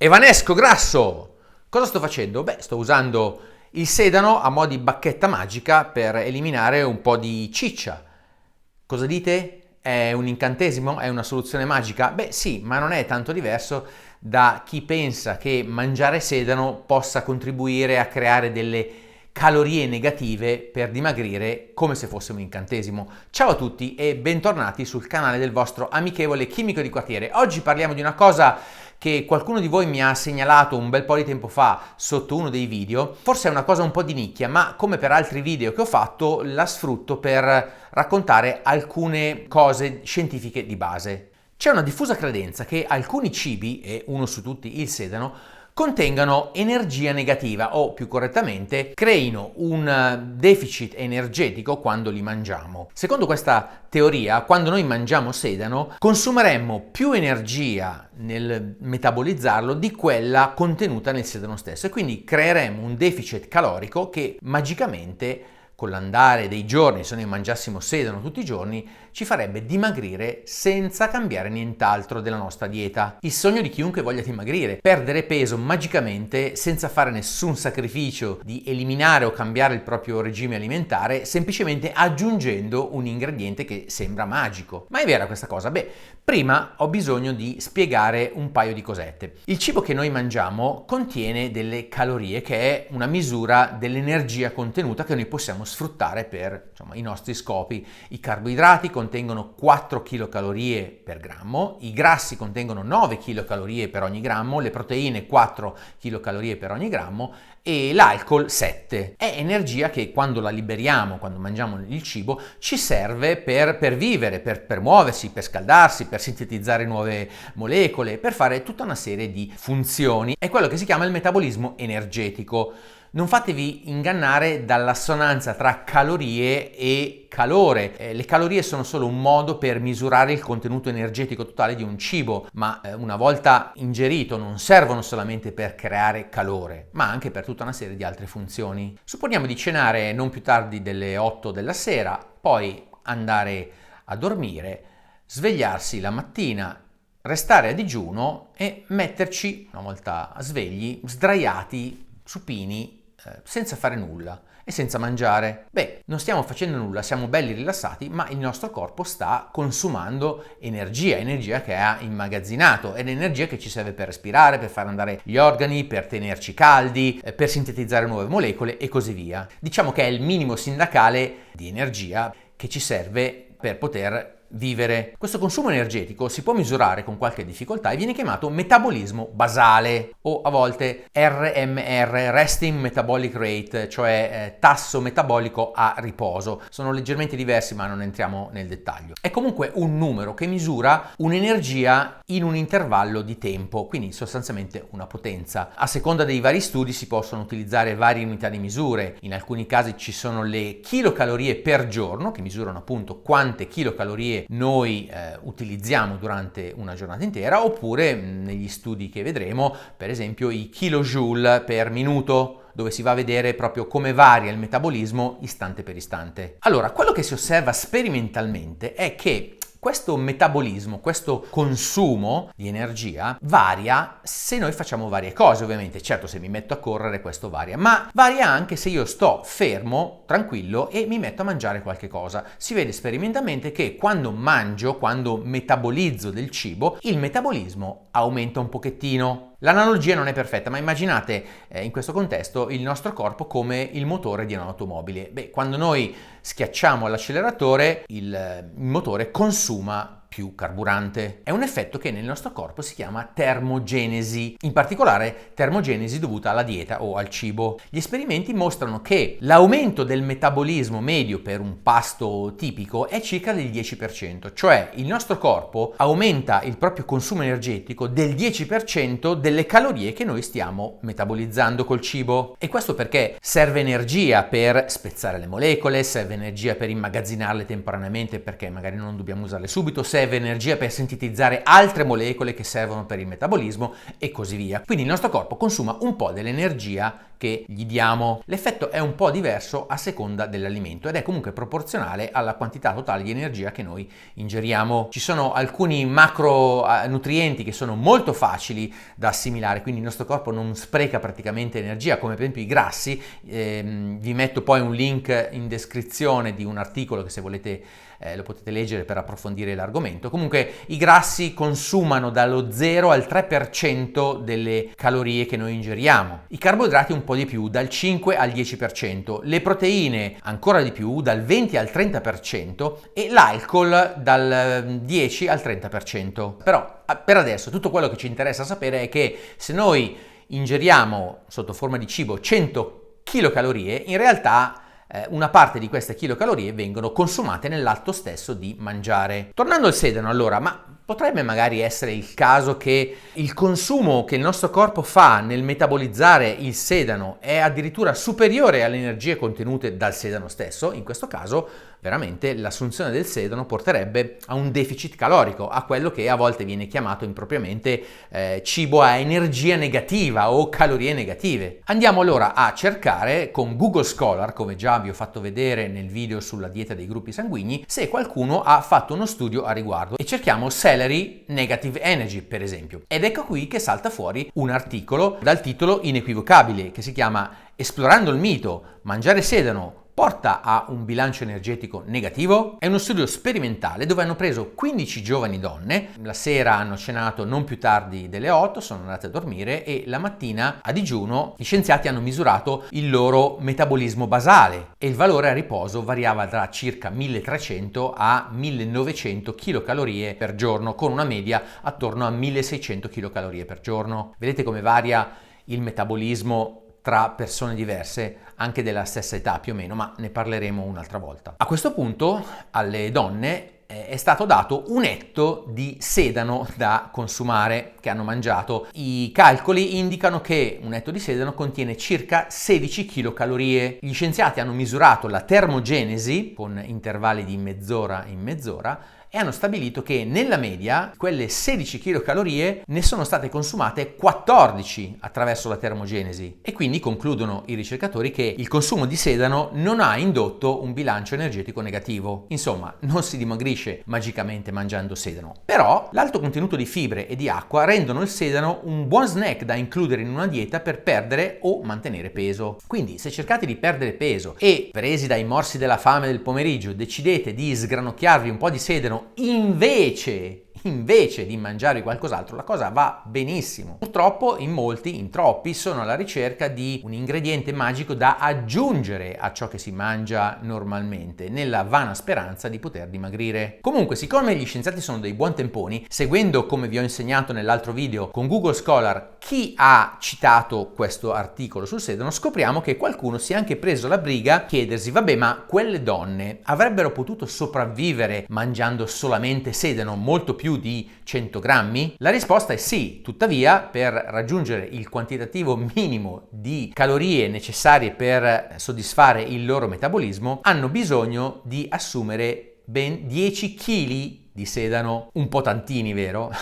Evanesco grasso! Cosa sto facendo? Beh, sto usando il sedano a mo' di bacchetta magica per eliminare un po' di ciccia. Cosa dite? È un incantesimo? È una soluzione magica? Beh sì, ma non è tanto diverso da chi pensa che mangiare sedano possa contribuire a creare delle calorie negative per dimagrire come se fosse un incantesimo. Ciao a tutti e bentornati sul canale del vostro amichevole chimico di quartiere. Oggi parliamo di una cosa che qualcuno di voi mi ha segnalato un bel po' di tempo fa sotto uno dei video. Forse è una cosa un po' di nicchia, ma come per altri video che ho fatto la sfrutto per raccontare alcune cose scientifiche di base. C'è una diffusa credenza che alcuni cibi, e uno su tutti il sedano, contengano energia negativa o più correttamente creino un deficit energetico quando li mangiamo. Secondo questa teoria, quando noi mangiamo sedano consumeremmo più energia nel metabolizzarlo di quella contenuta nel sedano stesso e quindi creeremmo un deficit calorico che magicamente con l'andare dei giorni, se noi mangiassimo sedano tutti i giorni, ci farebbe dimagrire senza cambiare nient'altro della nostra dieta. Il sogno di chiunque voglia dimagrire, perdere peso magicamente senza fare nessun sacrificio di eliminare o cambiare il proprio regime alimentare, semplicemente aggiungendo un ingrediente che sembra magico. Ma è vera questa cosa? Beh, prima ho bisogno di spiegare un paio di cosette. Il cibo che noi mangiamo contiene delle calorie, che è una misura dell'energia contenuta che noi possiamo sfruttare per i nostri scopi. I carboidrati contengono 4 kcal per grammo, i grassi contengono 9 kcal per ogni grammo, le proteine 4 kcal per ogni grammo e l'alcol 7. È energia che quando la liberiamo, quando mangiamo il cibo, ci serve per vivere, per muoversi, per scaldarsi, per sintetizzare nuove molecole, per fare tutta una serie di funzioni. È quello che si chiama il metabolismo energetico. Non fatevi ingannare dall'assonanza tra calorie e calore. Le calorie sono solo un modo per misurare il contenuto energetico totale di un cibo, ma una volta ingerito non servono solamente per creare calore, ma anche per tutta una serie di altre funzioni. Supponiamo di cenare non più tardi delle 8 della sera, poi andare a dormire, svegliarsi la mattina, restare a digiuno e metterci, una volta svegli, sdraiati, supini, senza fare nulla e senza mangiare. Beh, non stiamo facendo nulla, siamo belli rilassati, ma il nostro corpo sta consumando energia che ha immagazzinato, è l'energia che ci serve per respirare, per far andare gli organi, per tenerci caldi, per sintetizzare nuove molecole e così via. Diciamo che è il minimo sindacale di energia che ci serve per poter vivere. Questo consumo energetico si può misurare con qualche difficoltà e viene chiamato metabolismo basale o a volte RMR, Resting Metabolic Rate, cioè tasso metabolico a riposo. Sono leggermente diversi ma non entriamo nel dettaglio. È comunque un numero che misura un'energia in un intervallo di tempo, quindi sostanzialmente una potenza. A seconda dei vari studi si possono utilizzare varie unità di misure. In alcuni casi ci sono le chilocalorie per giorno che misurano appunto quante chilocalorie noi utilizziamo durante una giornata intera, oppure negli studi che vedremo, per esempio i kilojoule per minuto, dove si va a vedere proprio come varia il metabolismo istante per istante. Allora, quello che si osserva sperimentalmente è che questo metabolismo, questo consumo di energia varia se noi facciamo varie cose, ovviamente. Certo, se mi metto a correre questo varia, ma varia anche se io sto fermo, tranquillo e mi metto a mangiare qualche cosa. Si vede sperimentalmente che quando mangio, quando metabolizzo del cibo, il metabolismo aumenta un pochettino. L'analogia non è perfetta, ma immaginate in questo contesto il nostro corpo come il motore di un'automobile. Beh, quando noi schiacciamo l'acceleratore, il motore consuma più carburante. È un effetto che nel nostro corpo si chiama termogenesi, in particolare termogenesi dovuta alla dieta o al cibo. Gli esperimenti mostrano che l'aumento del metabolismo medio per un pasto tipico è circa del 10%, cioè il nostro corpo aumenta il proprio consumo energetico del 10% delle calorie che noi stiamo metabolizzando col cibo. E questo perché serve energia per spezzare le molecole, serve energia per immagazzinarle temporaneamente perché magari non dobbiamo usarle subito, serve serve energia per sintetizzare altre molecole che servono per il metabolismo e così via. Quindi il nostro corpo consuma un po' dell'energia che gli diamo. L'effetto è un po' diverso a seconda dell'alimento ed è comunque proporzionale alla quantità totale di energia che noi ingeriamo. Ci sono alcuni macronutrienti che sono molto facili da assimilare, quindi il nostro corpo non spreca praticamente energia, come per esempio i grassi. Vi metto poi un link in descrizione di un articolo che, se volete, lo potete leggere per approfondire l'argomento. Comunque i grassi consumano dallo 0 al 3% delle calorie che noi ingeriamo, i carboidrati un po' di più, dal 5 al 10%, le proteine ancora di più, dal 20 al 30% e l'alcol dal 10 al 30%. Però per adesso tutto quello che ci interessa sapere è che se noi ingeriamo sotto forma di cibo 100 kcal, in realtà una parte di queste chilocalorie vengono consumate nell'atto stesso di mangiare. Tornando al sedano, allora, ma potrebbe magari essere il caso che il consumo che il nostro corpo fa nel metabolizzare il sedano è addirittura superiore alle energie contenute dal sedano stesso? In questo caso veramente l'assunzione del sedano porterebbe a un deficit calorico, a quello che a volte viene chiamato impropriamente cibo a energia negativa o calorie negative. Andiamo allora a cercare con Google Scholar, come già vi ho fatto vedere nel video sulla dieta dei gruppi sanguigni, se qualcuno ha fatto uno studio a riguardo, e cerchiamo Celery Negative Energy, per esempio. Ed ecco qui che salta fuori un articolo dal titolo inequivocabile che si chiama "Esplorando il mito, mangiare sedano porta a un bilancio energetico negativo?". È uno studio sperimentale dove hanno preso 15 giovani donne, la sera hanno cenato non più tardi delle 8, sono andate a dormire e la mattina a digiuno gli scienziati hanno misurato il loro metabolismo basale e il valore a riposo variava tra circa 1300 a 1900 kcal per giorno, con una media attorno a 1600 kcal per giorno. Vedete come varia il metabolismo tra persone diverse, anche della stessa età più o meno, ma ne parleremo un'altra volta. A questo punto alle donne è stato dato un etto di sedano da consumare che hanno mangiato. I calcoli indicano che un etto di sedano contiene circa 16 kcal. Gli scienziati hanno misurato la termogenesi con intervalli di mezz'ora in mezz'ora e hanno stabilito che nella media quelle 16 kcal ne sono state consumate 14 attraverso la termogenesi, e quindi concludono i ricercatori che il consumo di sedano non ha indotto un bilancio energetico negativo. Insomma, non si dimagrisce magicamente mangiando sedano, però l'alto contenuto di fibre e di acqua rendono il sedano un buon snack da includere in una dieta per perdere o mantenere peso. Quindi se cercate di perdere peso e, presi dai morsi della fame del pomeriggio, decidete di sgranocchiarvi un po' di sedano invece di mangiare qualcos'altro, la cosa va benissimo. Purtroppo in troppi sono alla ricerca di un ingrediente magico da aggiungere a ciò che si mangia normalmente, nella vana speranza di poter dimagrire. Comunque, siccome gli scienziati sono dei buon temponi, seguendo, come vi ho insegnato nell'altro video con Google Scholar, chi ha citato questo articolo sul sedano, scopriamo che qualcuno si è anche preso la briga a chiedersi: vabbè, ma quelle donne avrebbero potuto sopravvivere mangiando solamente sedano, molto più di 100 grammi? La risposta è sì, tuttavia per raggiungere il quantitativo minimo di calorie necessarie per soddisfare il loro metabolismo hanno bisogno di assumere ben 10 kg di sedano. Un po' tantini, vero?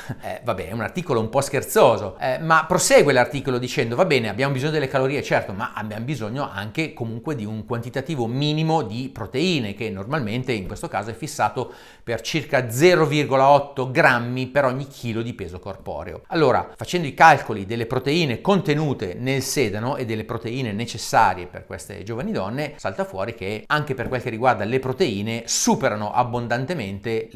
Vabbè, è un articolo un po' scherzoso, ma prosegue l'articolo dicendo: va bene, abbiamo bisogno delle calorie, certo, ma abbiamo bisogno anche comunque di un quantitativo minimo di proteine, che normalmente in questo caso è fissato per circa 0,8 grammi per ogni chilo di peso corporeo. Allora, facendo i calcoli delle proteine contenute nel sedano e delle proteine necessarie per queste giovani donne, salta fuori che anche per quel che riguarda le proteine superano abbondantemente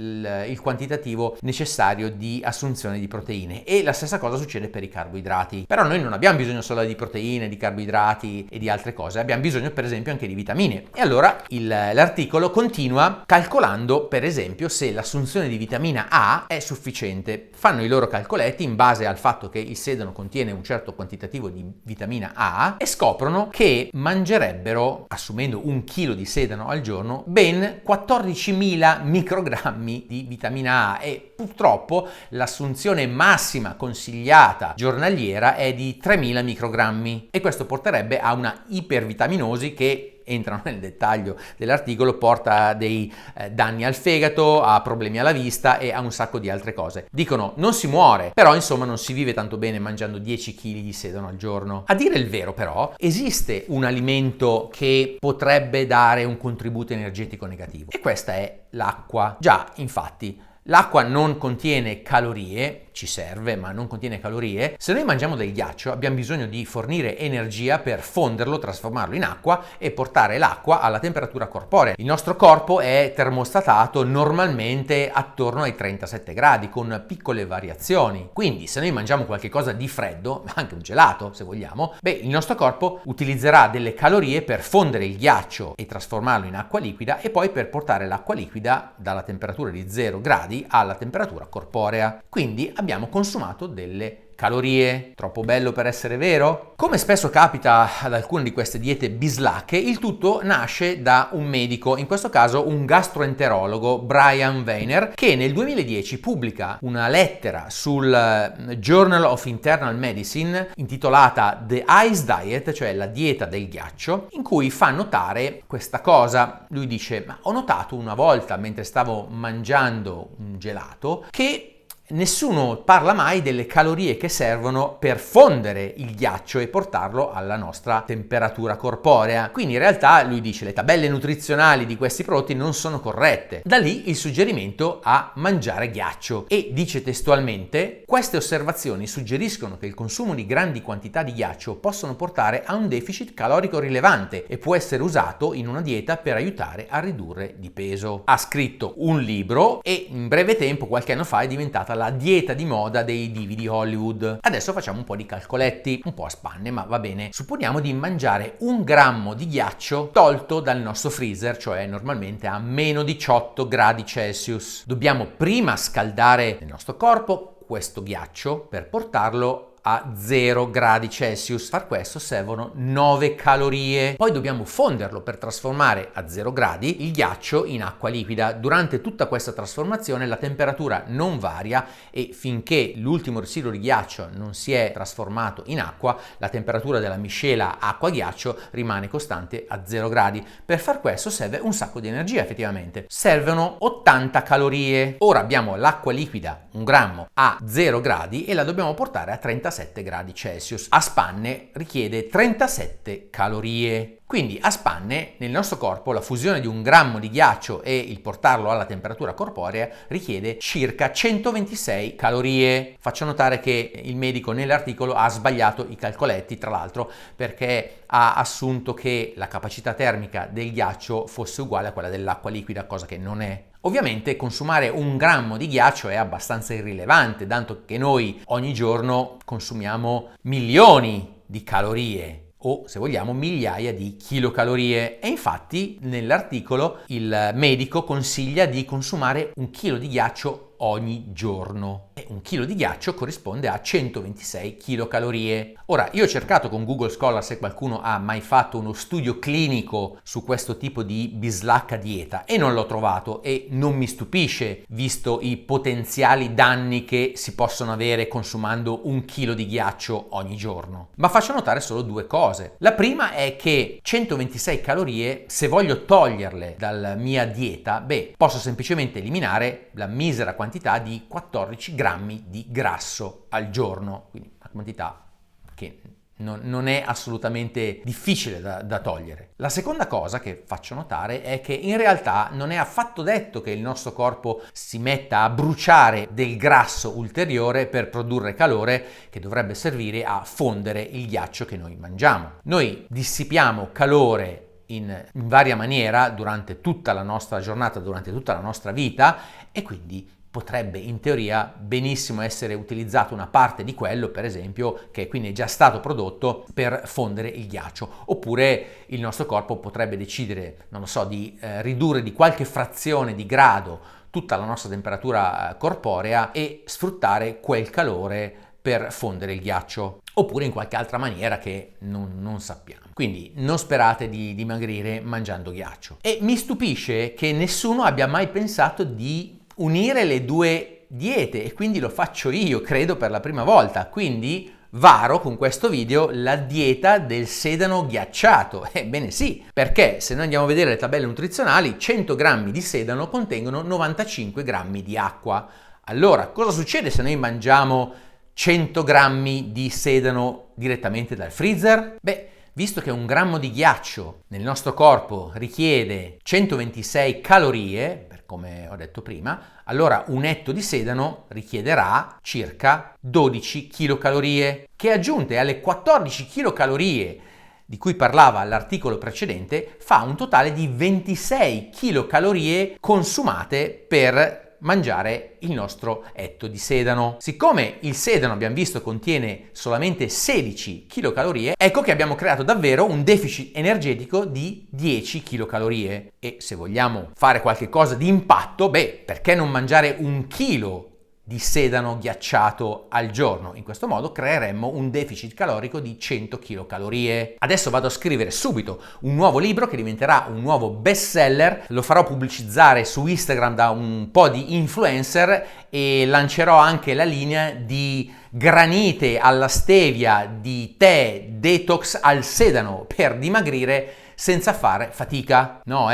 il quantitativo necessario di assunzione di proteine, e la stessa cosa succede per i carboidrati. Però noi non abbiamo bisogno solo di proteine, di carboidrati e di altre cose, abbiamo bisogno per esempio anche di vitamine. E allora l'articolo continua calcolando per esempio se l'assunzione di vitamina A è sufficiente. Fanno i loro calcoletti in base al fatto che il sedano contiene un certo quantitativo di vitamina A e scoprono che mangerebbero, assumendo 1 chilo di sedano al giorno, ben 14.000 microgrammi di vitamina A, e purtroppo l'assunzione massima consigliata giornaliera è di 3.000 microgrammi, e questo porterebbe a una ipervitaminosi che entrano nel dettaglio dell'articolo, porta dei danni al fegato, ha problemi alla vista e ha un sacco di altre cose. Dicono non si muore, però insomma non si vive tanto bene mangiando 10 kg di sedano al giorno. A dire il vero però, esiste un alimento che potrebbe dare un contributo energetico negativo e questa è l'acqua. Già, infatti, l'acqua non contiene calorie, ci serve, ma non contiene calorie. Se noi mangiamo del ghiaccio, abbiamo bisogno di fornire energia per fonderlo, trasformarlo in acqua e portare l'acqua alla temperatura corporea. Il nostro corpo è termostatato normalmente attorno ai 37 gradi, con piccole variazioni. Quindi, se noi mangiamo qualcosa di freddo, anche un gelato, se vogliamo, il nostro corpo utilizzerà delle calorie per fondere il ghiaccio e trasformarlo in acqua liquida e poi per portare l'acqua liquida dalla temperatura di 0 gradi alla temperatura corporea. Quindi abbiamo consumato delle calorie. Troppo bello per essere vero? Come spesso capita ad alcune di queste diete bislacche, il tutto nasce da un medico, in questo caso un gastroenterologo, Brian Weiner, che nel 2010 pubblica una lettera sul Journal of Internal Medicine intitolata The Ice Diet, cioè la dieta del ghiaccio, in cui fa notare questa cosa. Lui dice: ma ho notato una volta mentre stavo mangiando un gelato che nessuno parla mai delle calorie che servono per fondere il ghiaccio e portarlo alla nostra temperatura corporea. Quindi in realtà lui dice le tabelle nutrizionali di questi prodotti non sono corrette. Da lì il suggerimento a mangiare ghiaccio e dice testualmente: queste osservazioni suggeriscono che il consumo di grandi quantità di ghiaccio possono portare a un deficit calorico rilevante e può essere usato in una dieta per aiutare a ridurre di peso. Ha scritto un libro e in breve tempo, qualche anno fa, è diventata la dieta di moda dei divi di Hollywood. Adesso facciamo un po' di calcoletti, un po' a spanne, ma va bene. Supponiamo di mangiare 1 grammo di ghiaccio tolto dal nostro freezer, cioè normalmente a meno 18 gradi Celsius. Dobbiamo prima scaldare nel nostro corpo questo ghiaccio per portarlo a 0 gradi Celsius. Per questo servono 9 calorie. Poi dobbiamo fonderlo per trasformare a 0 gradi il ghiaccio in acqua liquida. Durante tutta questa trasformazione la temperatura non varia e finché l'ultimo residuo di ghiaccio non si è trasformato in acqua, la temperatura della miscela acqua-ghiaccio rimane costante a 0 gradi. Per far questo serve un sacco di energia, effettivamente. Servono 80 calorie. Ora abbiamo l'acqua liquida, 1 grammo, a 0 gradi e la dobbiamo portare a 37 gradi Celsius. A spanne richiede 37 calorie. Quindi a spanne nel nostro corpo la fusione di 1 grammo di ghiaccio e il portarlo alla temperatura corporea richiede circa 126 calorie. Faccio notare che il medico nell'articolo ha sbagliato i calcoletti, tra l'altro, perché ha assunto che la capacità termica del ghiaccio fosse uguale a quella dell'acqua liquida, cosa che non è. Ovviamente consumare 1 grammo di ghiaccio è abbastanza irrilevante, tanto che noi ogni giorno consumiamo milioni di calorie o, se vogliamo, migliaia di chilocalorie. E infatti nell'articolo il medico consiglia di consumare 1 chilo di ghiaccio ogni giorno. E 1 chilo di ghiaccio corrisponde a 126 chilocalorie. Ora, io ho cercato con Google Scholar se qualcuno ha mai fatto uno studio clinico su questo tipo di bislacca dieta e non l'ho trovato, e non mi stupisce visto i potenziali danni che si possono avere consumando 1 chilo di ghiaccio ogni giorno. Ma faccio notare solo 2 cose. La prima è che 126 calorie, se voglio toglierle dalla mia dieta, posso semplicemente eliminare la misera quantità di 14 grammi di grasso al giorno, quindi una quantità che non è assolutamente difficile da togliere. La seconda cosa che faccio notare è che in realtà non è affatto detto che il nostro corpo si metta a bruciare del grasso ulteriore per produrre calore che dovrebbe servire a fondere il ghiaccio che noi mangiamo. Noi dissipiamo calore in varia maniera durante tutta la nostra giornata, durante tutta la nostra vita, e quindi potrebbe in teoria benissimo essere utilizzato una parte di quello, per esempio, che quindi è già stato prodotto per fondere il ghiaccio. Oppure il nostro corpo potrebbe decidere, non lo so, di ridurre di qualche frazione di grado tutta la nostra temperatura corporea e sfruttare quel calore per fondere il ghiaccio, oppure in qualche altra maniera che non sappiamo. Quindi non sperate di dimagrire mangiando ghiaccio. E mi stupisce che nessuno abbia mai pensato di unire le due diete, e quindi lo faccio io, credo per la prima volta. Quindi varo con questo video la dieta del sedano ghiacciato. Ebbene sì, perché se noi andiamo a vedere le tabelle nutrizionali, 100 grammi di sedano contengono 95 grammi di acqua. Allora, cosa succede se noi mangiamo 100 grammi di sedano direttamente dal freezer? Beh, visto che un grammo di ghiaccio nel nostro corpo richiede 126 calorie, per come ho detto prima, allora un etto di sedano richiederà circa 12 kcal, che aggiunte alle 14 kcal di cui parlava l'articolo precedente, fa un totale di 26 kcal consumate per mangiare il nostro etto di sedano. Siccome il sedano, abbiamo visto, contiene solamente 16 kcal, ecco che abbiamo creato davvero un deficit energetico di 10 kcal. E se vogliamo fare qualche cosa di impatto, beh, perché non mangiare 1 chilo di sedano ghiacciato al giorno? In questo modo creeremmo un deficit calorico di 100 kcal. Adesso vado a scrivere subito un nuovo libro che diventerà un nuovo bestseller, lo farò pubblicizzare su Instagram da un po' di influencer e lancerò anche la linea di granite alla stevia, di tè detox al sedano per dimagrire senza fare fatica. No,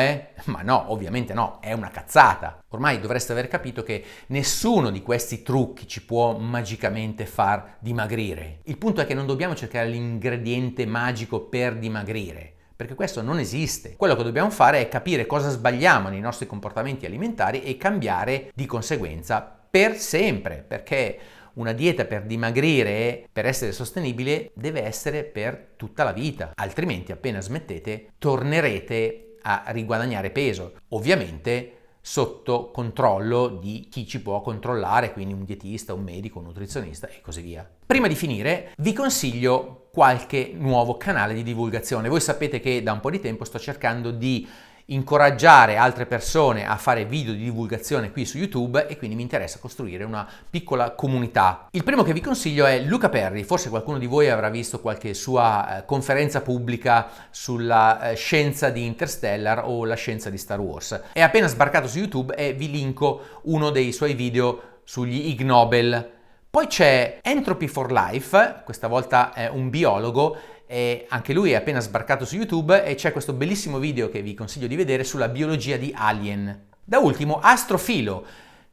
Ma no, ovviamente no, è una cazzata. Ormai dovreste aver capito che nessuno di questi trucchi ci può magicamente far dimagrire. Il punto è che non dobbiamo cercare l'ingrediente magico per dimagrire, perché questo non esiste. Quello che dobbiamo fare è capire cosa sbagliamo nei nostri comportamenti alimentari e cambiare di conseguenza per sempre, perché una dieta per dimagrire, per essere sostenibile, deve essere per tutta la vita, altrimenti appena smettete tornerete a riguadagnare peso, ovviamente sotto controllo di chi ci può controllare, quindi un dietista, un medico, un nutrizionista e così via. Prima di finire vi consiglio qualche nuovo canale di divulgazione. Voi sapete che da un po' di tempo sto cercando di incoraggiare altre persone a fare video di divulgazione qui su YouTube e quindi mi interessa costruire una piccola comunità. Il primo che vi consiglio è Luca Perri. Forse qualcuno di voi avrà visto qualche sua conferenza pubblica sulla scienza di Interstellar o la scienza di Star Wars. È appena sbarcato su YouTube e vi linko uno dei suoi video sugli Ig Nobel. Poi c'è Entropy for Life, questa volta è un biologo, e anche lui è appena sbarcato su YouTube e c'è questo bellissimo video che vi consiglio di vedere sulla biologia di Alien. Da ultimo Astrofilo,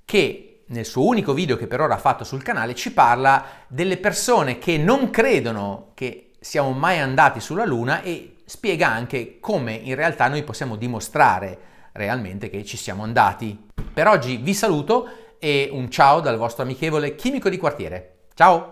che nel suo unico video che per ora ha fatto sul canale ci parla delle persone che non credono che siamo mai andati sulla Luna e spiega anche come in realtà noi possiamo dimostrare realmente che ci siamo andati. Per oggi vi saluto e un ciao dal vostro amichevole chimico di quartiere. Ciao!